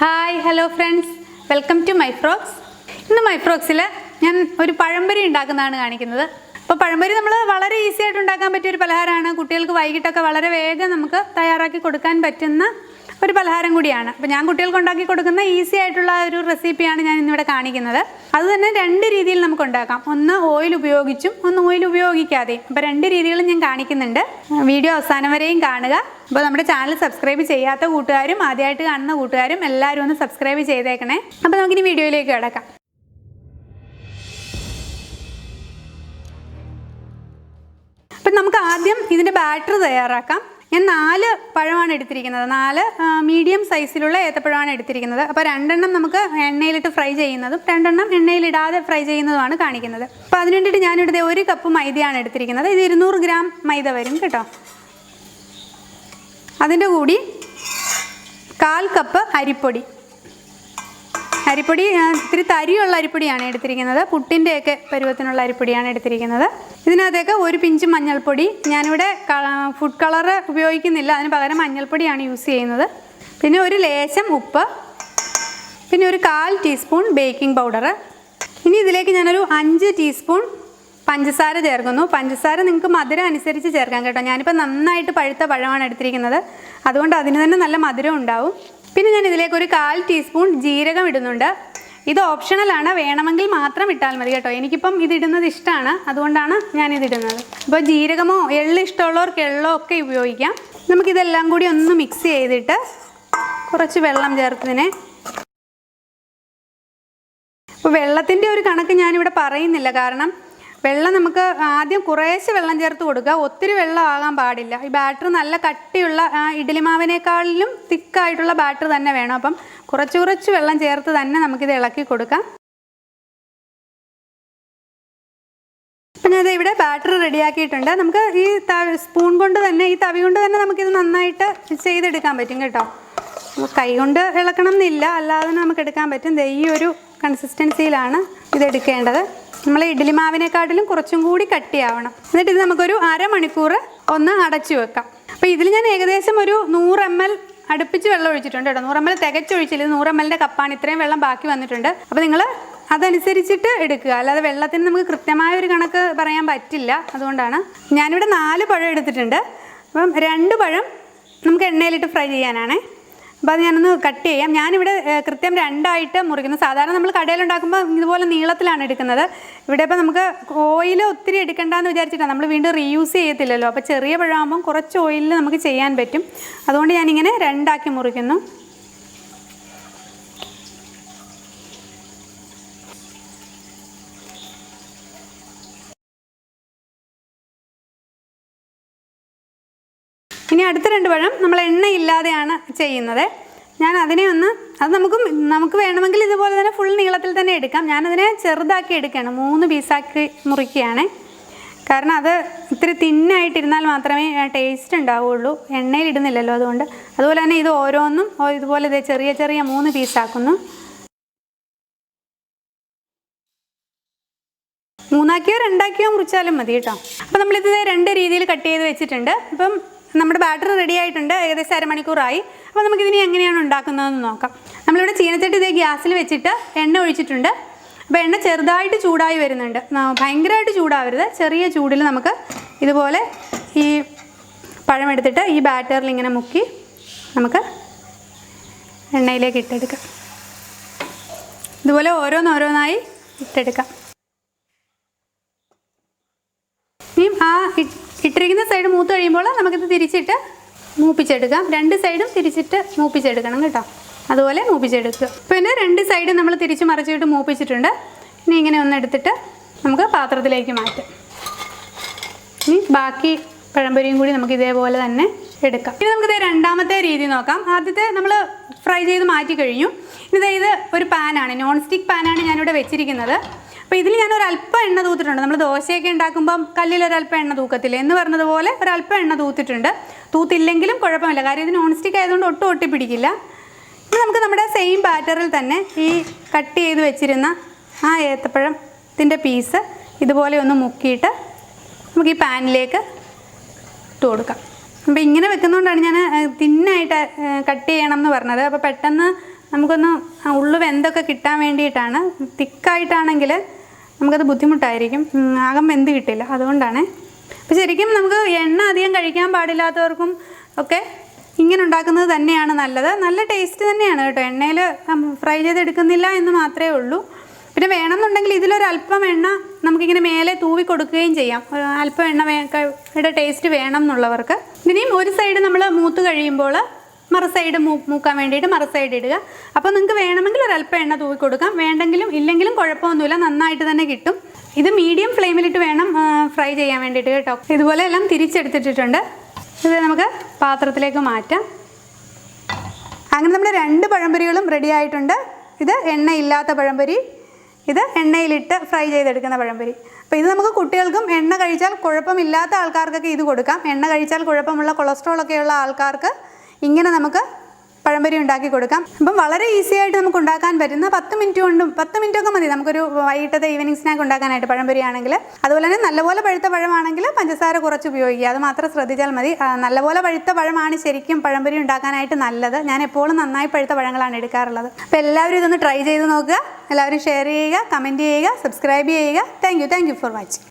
Hi hello friends, welcome to my frocks. ഇന്ന് my ഫ്രോക്സിൽ ഞാൻ ഒരു പഴംപൊരി ഉണ്ടാക്കുന്നതാണ് കാണിക്കുന്നത്. അപ്പോൾ പഴംപൊരി നമ്മൾ വളരെ ഈസി ആയിട്ട് ഉണ്ടാക്കാൻ പറ്റിയ ഒരു പലഹാരമാണ്. കുട്ടികൾക്ക് വൈകിട്ടൊക്കെ വളരെ വേഗം നമുക്ക് തയ്യാറാക്കി കൊടുക്കാൻ പറ്റുന്ന ഒരു പലഹാരം കൂടിയാണ്. അപ്പോൾ ഞാൻ കുട്ടികൾക്ക് ഉണ്ടാക്കി കൊടുക്കുന്ന ഈസി ആയിട്ടുള്ള ഒരു റെസിപ്പിയാണ് ഞാൻ ഇന്നിവിടെ കാണിക്കുന്നത്. അത് തന്നെ രണ്ട് രീതിയിൽ നമുക്ക് ഉണ്ടാക്കാം. ഒന്ന് ഓയിൽ ഉപയോഗിച്ചും ഒന്ന് ഓയിൽ ഉപയോഗിക്കാതെയും. അപ്പോൾ രണ്ട് രീതികളും ഞാൻ കാണിക്കുന്നുണ്ട്. വീഡിയോ അവസാനം വരെയും കാണുക. അപ്പോൾ നമ്മുടെ ചാനൽ സബ്സ്ക്രൈബ് ചെയ്യാത്ത കൂട്ടുകാരും ആദ്യമായിട്ട് കാണുന്ന കൂട്ടുകാരും എല്ലാവരും ഒന്ന് സബ്സ്ക്രൈബ് ചെയ്തേക്കണേ. അപ്പോൾ നമുക്കിനി വീഡിയോയിലേക്ക് കിടക്കാം. അപ്പം നമുക്ക് ആദ്യം ഇതിൻ്റെ ബാറ്റർ തയ്യാറാക്കാം. ഞാൻ 4 പഴമാണ് എടുത്തിരിക്കുന്നത്. 4 മീഡിയം സൈസിലുള്ള ഏത്തപ്പഴമാണ് എടുത്തിരിക്കുന്നത്. അപ്പോൾ 2 എണ്ണം നമുക്ക് എണ്ണയിലിട്ട് ഫ്രൈ ചെയ്യുന്നതും 2 എണ്ണം എണ്ണയിലിടാതെ ഫ്രൈ ചെയ്യുന്നതുമാണ് കാണിക്കുന്നത്. അപ്പോൾ അതിന് വേണ്ടിയിട്ട് ഞാനിവിടെ 1 കപ്പ് മൈദയാണ് എടുത്തിരിക്കുന്നത്. ഇത് 200 ഗ്രാം മൈദ വരും കേട്ടോ. അതിൻ്റെ കൂടി 1/4 കപ്പ് അരിപ്പൊടി. അരിപ്പൊടി ഇത്തിരി തരിയുള്ള അരിപ്പൊടിയാണ് എടുത്തിരിക്കുന്നത്. പുട്ടിൻ്റെയൊക്കെ പരുവത്തിനുള്ള അരിപ്പൊടിയാണ് എടുത്തിരിക്കുന്നത്. ഇതിനകത്തേക്ക് 1 പിഞ്ച് മഞ്ഞൾപ്പൊടി. ഞാനിവിടെ ഫുഡ് കളർ ഉപയോഗിക്കുന്നില്ല, അതിന് പകരം മഞ്ഞൾപ്പൊടിയാണ് യൂസ് ചെയ്യുന്നത്. പിന്നെ ഒരു ലേശം ഉപ്പ്, പിന്നെ ഒരു 1/4 ടീസ്പൂൺ ബേക്കിംഗ് പൗഡർ. ഇനി ഇതിലേക്ക് ഞാനൊരു 5 ടീസ്പൂൺ പഞ്ചസാര ചേർക്കുന്നു. പഞ്ചസാര നിങ്ങൾക്ക് മധുരം അനുസരിച്ച് ചേർക്കാം കേട്ടോ. ഞാനിപ്പോൾ നന്നായിട്ട് പഴുത്ത പഴമാണ് എടുത്തിരിക്കുന്നത്, അതുകൊണ്ട് അതിന് തന്നെ നല്ല മധുരം ഉണ്ടാവും. പിന്നെ ഞാൻ ഇതിലേക്ക് ഒരു 1/4 ടീസ്പൂൺ ജീരകം ഇടുന്നുണ്ട്. ഇത് ഓപ്ഷണലാണ്, വേണമെങ്കിൽ മാത്രം ഇട്ടാൽ മതി കേട്ടോ. എനിക്കിപ്പം ഇതിടുന്നത് ഇഷ്ടമാണ്, അതുകൊണ്ടാണ് ഞാനിതിടുന്നത്. അപ്പോൾ ജീരകമോ എള്ള് ഇഷ്ടമുള്ളവർക്ക് എള്ളോ ഒക്കെ ഉപയോഗിക്കാം. നമുക്കിതെല്ലാം കൂടി ഒന്ന് മിക്സ് ചെയ്തിട്ട് കുറച്ച് വെള്ളം ചേർത്തതിനെ. അപ്പോൾ വെള്ളത്തിൻ്റെ ഒരു കണക്ക് ഞാനിവിടെ പറയുന്നില്ല, കാരണം വെള്ളം നമുക്ക് ആദ്യം കുറേശ്ശെ വെള്ളം ചേർത്ത് കൊടുക്കുക. ഒത്തിരി വെള്ളം ആകാൻ പാടില്ല. ഈ ബാറ്റർ നല്ല കട്ടിയുള്ള ഇഡ്ഡലി മാവിനേക്കാളിലും തിക്കായിട്ടുള്ള ബാറ്റർ തന്നെ വേണം. അപ്പം കുറച്ച് വെള്ളം ചേർത്ത് തന്നെ നമുക്കിത് ഇളക്കി കൊടുക്കാം. അപ്പം ഞാനിത് ഇവിടെ ബാറ്റർ റെഡിയാക്കിയിട്ടുണ്ട്. നമുക്ക് ഈ സ്പൂൺ കൊണ്ട് തന്നെ, ഈ തവി കൊണ്ട് തന്നെ നമുക്കിത് നന്നായിട്ട് ചെയ്തെടുക്കാൻ പറ്റും കേട്ടോ. കൈ കൊണ്ട് ഇളക്കണം എന്നില്ല, അല്ലാതെ നമുക്ക് എടുക്കാൻ പറ്റും. ഈ ഒരു കൺസിസ്റ്റൻസിയിലാണ് ഇതെടുക്കേണ്ടത്. നമ്മൾ ഇഡ്ഡലി മാവിനെക്കാട്ടിലും കുറച്ചും കൂടി കട്ടിയാവണം. എന്നിട്ട് ഇത് നമുക്കൊരു അരമണിക്കൂർ ഒന്ന് അടച്ചു വെക്കാം. അപ്പോൾ ഇതിൽ ഞാൻ ഏകദേശം ഒരു 100 ml അടുപ്പിച്ച് വെള്ളം ഒഴിച്ചിട്ടുണ്ട് കേട്ടോ. 100 ml തികച്ചൊഴിച്ചില്ല, 100 ml കപ്പാണ്. ഇത്രയും വെള്ളം ബാക്കി വന്നിട്ടുണ്ട്. അപ്പോൾ നിങ്ങൾ അതനുസരിച്ചിട്ട് എടുക്കുക, അല്ലാതെ വെള്ളത്തിന് നമുക്ക് കൃത്യമായ ഒരു കണക്ക് പറയാൻ പറ്റില്ല. അതുകൊണ്ടാണ് ഞാനിവിടെ 4 പഴം എടുത്തിട്ടുണ്ട്. അപ്പം 2 പഴം നമുക്ക് എണ്ണയിലിട്ട് ഫ്രൈ ചെയ്യാനാണ്. അപ്പോൾ അത് ഞാനൊന്ന് കട്ട് ചെയ്യാം. ഞാനിവിടെ കൃത്യം 2ആയിട്ട് മുറിക്കുന്നു. സാധാരണ നമ്മൾ കടയിലുണ്ടാക്കുമ്പോൾ ഇതുപോലെ നീളത്തിലാണ് എടുക്കുന്നത്. ഇവിടെ ഇപ്പോൾ നമുക്ക് ഓയിൽ ഒത്തിരി എടുക്കണ്ടെന്ന് വിചാരിച്ചിട്ടാണ്, നമ്മൾ വീണ്ടും റീയൂസ് ചെയ്യത്തില്ലല്ലോ. അപ്പോൾ ചെറിയ പഴമാകുമ്പം കുറച്ച് ഓയിലിൽ നമുക്ക് ചെയ്യാൻ പറ്റും. അതുകൊണ്ട് ഞാനിങ്ങനെ 2ആക്കി മുറിക്കുന്നു. ഇനി അടുത്ത 2 പഴം നമ്മൾ എണ്ണയില്ലാതെയാണ് ചെയ്യുന്നത്. ഞാൻ അതിനെ അത് നമുക്ക് വേണമെങ്കിൽ ഇതുപോലെ തന്നെ ഫുൾ നീളത്തിൽ തന്നെ എടുക്കാം. ഞാനതിനെ ചെറുതാക്കി എടുക്കുകയാണ്, 3 പീസാക്കി മുറിക്കുകയാണ്. കാരണം അത് ഇത്തിരി തിന്നായിട്ടിരുന്നാൽ മാത്രമേ ടേസ്റ്റ് ഉണ്ടാവുള്ളൂ. എണ്ണയിൽ ഇടുന്നില്ലല്ലോ, അതുകൊണ്ട്. അതുപോലെ തന്നെ ഇത് ഓരോന്നും ഇതുപോലെ ചെറിയ 3 പീസാക്കുന്നു. 3ആക്കിയോ 2ആക്കിയോ മുറിച്ചാലും മതി കേട്ടോ. അപ്പോൾ നമ്മളിത് 2 രീതിയിൽ കട്ട് ചെയ്ത് വെച്ചിട്ടുണ്ട്. അപ്പം നമ്മുടെ ബാറ്റർ റെഡി ആയിട്ടുണ്ട്. ഏകദേശം അരമണിക്കൂറായി. അപ്പോൾ നമുക്കിതിനി എങ്ങനെയാണ് ഉണ്ടാക്കുന്നതെന്ന് നോക്കാം. നമ്മളിവിടെ ചീനച്ചട്ടി ഇതേ ഗ്യാസിൽ വെച്ചിട്ട് എണ്ണ ഒഴിച്ചിട്ടുണ്ട്. അപ്പോൾ എണ്ണ ചെറുതായിട്ട് ചൂടായി വരുന്നുണ്ട്, ഭയങ്കരമായിട്ട് ചൂടാവരുത്. ചെറിയ ചൂടിൽ നമുക്ക് ഇതുപോലെ ഈ പഴം എടുത്തിട്ട് ഈ ബാറ്ററിൽ ഇങ്ങനെ മുക്കി നമുക്ക് എണ്ണയിലേക്ക് ഇട്ടെടുക്കാം. ഇതുപോലെ ഓരോന്നോരോന്നായി ഇട്ടെടുക്കാം. ഇനിയും ആ ഇട്ടിരിക്കുന്ന സൈഡ് മൂത്ത് കഴിയുമ്പോൾ നമുക്കിത് തിരിച്ചിട്ട് മൂപ്പിച്ചെടുക്കാം. 2 സൈഡും തിരിച്ചിട്ട് മൂപ്പിച്ചെടുക്കണം കേട്ടോ. അതുപോലെ മൂപ്പിച്ചെടുക്കുക. പിന്നെ 2 സൈഡും നമ്മൾ തിരിച്ച് മറിച്ചിട്ട് മൂപ്പിച്ചിട്ടുണ്ട്. ഇനി ഇങ്ങനെ ഒന്നെടുത്തിട്ട് നമുക്ക് പാത്രത്തിലേക്ക് മാറ്റാം. ഇനി ബാക്കി പഴംപൊരിയും കൂടി നമുക്ക് ഇതേപോലെ തന്നെ എടുക്കാം. ഇനി നമുക്കിത് 2ാമത്തെ രീതി നോക്കാം. ആദ്യത്തെ നമ്മൾ ഫ്രൈ ചെയ്ത് മാറ്റി കഴിഞ്ഞു. ഇത് ഒരു പാനാണ്, നോൺ സ്റ്റിക്ക് പാനാണ് ഞാനിവിടെ വെച്ചിരിക്കുന്നത്. അപ്പോൾ ഇതിൽ ഞാനൊരല്പം എണ്ണ തൂത്തിട്ടുണ്ട്. നമ്മൾ ദോശയൊക്കെ ഉണ്ടാക്കുമ്പം കല്ലിലൊരല്പം എണ്ണ തൂക്കത്തില്ല എന്ന് പറഞ്ഞതുപോലെ ഒരല്പം എണ്ണ തൂത്തിട്ടുണ്ട്. തൂത്തില്ലെങ്കിലും കുഴപ്പമില്ല, കാര്യം ഇത് നോൺ സ്റ്റിക്ക് ആയതുകൊണ്ട് ഒട്ടും ഒട്ടിപ്പിടിക്കില്ല. ഇനി നമുക്ക് നമ്മുടെ സെയിം ബാറ്ററിൽ തന്നെ ഈ കട്ട് ചെയ്ത് വെച്ചിരുന്ന ആ ഏത്തപ്പഴത്തിൻ്റെ പീസ് ഇതുപോലെ ഒന്ന് മുക്കിയിട്ട് നമുക്ക് ഈ പാനിലേക്ക് ഇട്ട് കൊടുക്കാം. അപ്പോൾ ഇങ്ങനെ വെക്കുന്നതുകൊണ്ടാണ് ഞാൻ തിന്നായിട്ട് കട്ട് ചെയ്യണം എന്ന് പറഞ്ഞത്. അപ്പോൾ പെട്ടെന്ന് നമുക്കൊന്ന് ഉള്ളു വെന്തൊക്കെ കിട്ടാൻ വേണ്ടിയിട്ടാണ്. തിക്കായിട്ടാണെങ്കിൽ നമുക്കത് ബുദ്ധിമുട്ടായിരിക്കും, ആകം വെന്ത് കിട്ടില്ല, അതുകൊണ്ടാണ്. അപ്പോൾ ശരിക്കും നമുക്ക് എണ്ണ അധികം കഴിക്കാൻ പാടില്ലാത്തവർക്കും ഒക്കെ ഇങ്ങനെ ഉണ്ടാക്കുന്നത് തന്നെയാണ് നല്ലത്. നല്ല ടേസ്റ്റ് തന്നെയാണ് കേട്ടോ. എണ്ണയിൽ ഫ്രൈ ചെയ്തെടുക്കുന്നില്ല എന്ന് മാത്രമേ ഉള്ളൂ. പിന്നെ വേണമെന്നുണ്ടെങ്കിൽ ഇതിലൊരല്പം എണ്ണ നമുക്കിങ്ങനെ മേലെ തൂവി കൊടുക്കുകയും ചെയ്യാം. അല്പം എണ്ണയുടെ ടേസ്റ്റ് വേണം എന്നുള്ളവർക്ക്. ഇനിയും ഒരു സൈഡ് നമ്മൾ മൂത്ത് കഴിയുമ്പോൾ മറു സൈഡ് മൂക്കാൻ വേണ്ടിയിട്ട് മറു സൈഡ് ഇടുക. അപ്പോൾ നിങ്ങൾക്ക് വേണമെങ്കിൽ ഒരല്പം എണ്ണ തൂവി കൊടുക്കാം, വേണ്ടെങ്കിലും ഇല്ലെങ്കിലും കുഴപ്പമൊന്നുമില്ല, നന്നായിട്ട് തന്നെ കിട്ടും. ഇത് മീഡിയം ഫ്ലെയിമിലിട്ട് വേണം ഫ്രൈ ചെയ്യാൻ വേണ്ടിയിട്ട് കേട്ടോ. ഇതുപോലെ എല്ലാം തിരിച്ചെടുത്തിട്ടുണ്ട്. ഇത് നമുക്ക് പാത്രത്തിലേക്ക് മാറ്റാം. അങ്ങനെ നമ്മുടെ 2 പഴംപൊരികളും റെഡി ആയിട്ടുണ്ട്. ഇത് എണ്ണയില്ലാത്ത പഴംപൊരി, ഇത് എണ്ണയിലിട്ട് ഫ്രൈ ചെയ്തെടുക്കുന്ന പഴംപൊരി. അപ്പോൾ ഇത് നമുക്ക് കുട്ടികൾക്കും എണ്ണ കഴിച്ചാൽ കുഴപ്പമില്ലാത്ത ആൾക്കാർക്കൊക്കെ ഇത് കൊടുക്കാം. എണ്ണ കഴിച്ചാൽ കുഴപ്പമുള്ള കൊളസ്ട്രോളൊക്കെയുള്ള ആൾക്കാർക്ക് ഇങ്ങനെ നമുക്ക് പഴംപൊരി ഉണ്ടാക്കി കൊടുക്കാം. അപ്പം വളരെ ഈസി ആയിട്ട് നമുക്ക് ഉണ്ടാക്കാൻ പറ്റുന്ന 10 മിനിറ്റൊക്കെ മതി നമുക്കൊരു വൈകിട്ടത്തെ ഈവനിങ് സ്നാക്ക് ഉണ്ടാക്കാനായിട്ട് പഴംപൊരി ആണെങ്കിൽ. അതുപോലെ തന്നെ നല്ലപോലെ പഴുത്ത പഴമാണെങ്കിൽ പഞ്ചസാര കുറച്ച് ഉപയോഗിക്കുക, അത് മാത്രം ശ്രദ്ധിച്ചാൽ മതി. നല്ലപോലെ പഴുത്ത പഴമാണ് ശരിക്കും പഴംപൊരി ഉണ്ടാക്കാനായിട്ട് നല്ലത്. ഞാൻ എപ്പോഴും നന്നായി പഴുത്ത പഴങ്ങളാണ് എടുക്കാറുള്ളത്. അപ്പോൾ എല്ലാവരും ഇതൊന്ന് ട്രൈ ചെയ്ത് നോക്കുക. എല്ലാവരും ഷെയർ ചെയ്യുക, കമൻറ്റ് ചെയ്യുക, സബ്സ്ക്രൈബ് ചെയ്യുക. Thank you for watching.